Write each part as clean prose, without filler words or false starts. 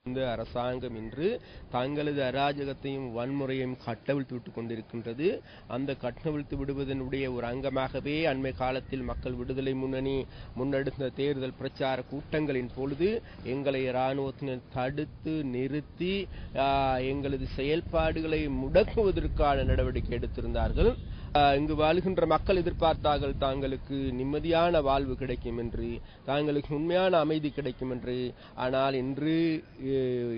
இந்த அரசாங்கம் இன்று தங்களது அராஜகத்தையும் வன்முறையையும் கட்டவிழ்த்து விட்டுக் கொண்டிருக்கின்றது. அந்த கட்டவிழ்த்து விடுவதனுடைய ஒரு அங்கமாகவே அண்மை காலத்தில் மக்கள் விடுதலை முன்னணி முன்னெடுத்த தேர்தல் பிரச்சார கூட்டங்களின் பொழுது எங்களை இராணுவத்தினர் தடுத்து நிறுத்தி எங்களது செயல்பாடுகளை முடக்குவதற்கான நடவடிக்கை எடுத்திருந்தார்கள். இங்கு வாழ்கின்ற மக்கள் எதிர்பார்த்தார்கள் தாங்களுக்கு நிம்மதியான வாழ்வு கிடைக்கும் என்று, தாங்களுக்கு உண்மையான அமைதி கிடைக்கும் என்று. ஆனால் இன்று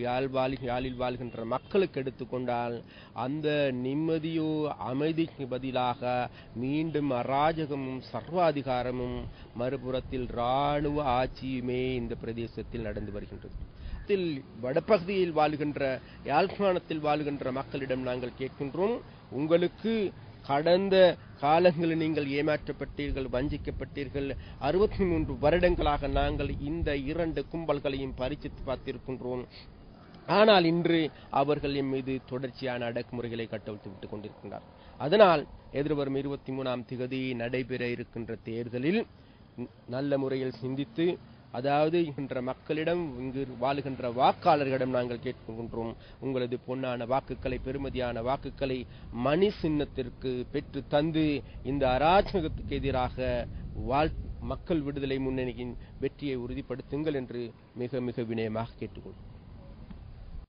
யாழில் வாழ்கின்ற மக்களுக்கு எடுத்துக்கொண்டால் அந்த நிம்மதியோ அமைதிக்கு பதிலாக மீண்டும் அராஜகமும் சர்வாதிகாரமும் மறுபுறத்தில் இராணுவ ஆட்சியுமே இந்த பிரதேசத்தில் நடந்து வருகின்றது. வடபகுதியில் வாழ்கின்ற யாழ்ப்பாணத்தில் வாழ்கின்ற மக்களிடம் நாங்கள் கேட்கின்றோம், உங்களுக்கு கடந்த காலங்களில் நீங்கள் ஏமாற்றப்பட்டீர்கள், வஞ்சிக்கப்பட்டீர்கள். 63 வருடங்களாக நாங்கள் இந்த 2 கும்பல்களையும் பரிசித்து பார்த்திருக்கின்றோம். ஆனால் இன்று அவர்கள் எம் மீது தொடர்ச்சியான அடக்குமுறைகளை கட்டவிழ்த்து விட்டுக் கொண்டிருக்கின்றார். அதனால் எதிர்வரும் 23ஆம் தேதி நடைபெற இருக்கின்ற தேர்தலில் நல்ல முறையில் சிந்தித்து, அதாவது இங்கின்ற மக்களிடம், இங்கு வாழுகின்ற வாக்காளர்களிடம் நாங்கள் கேட்கின்றோம், உங்களது பொன்னான வாக்குகளை, பெருமதியான வாக்குகளை மணி சின்னத்திற்கு பெற்று தந்து இந்த அராஜகத்துக்கு எதிராக மக்கள் விடுதலை முன்னணியின் வெற்றியை உறுதிப்படுத்துங்கள் என்று மிக மிக வினயமாக கேட்டுக்கொள்கிறோம்.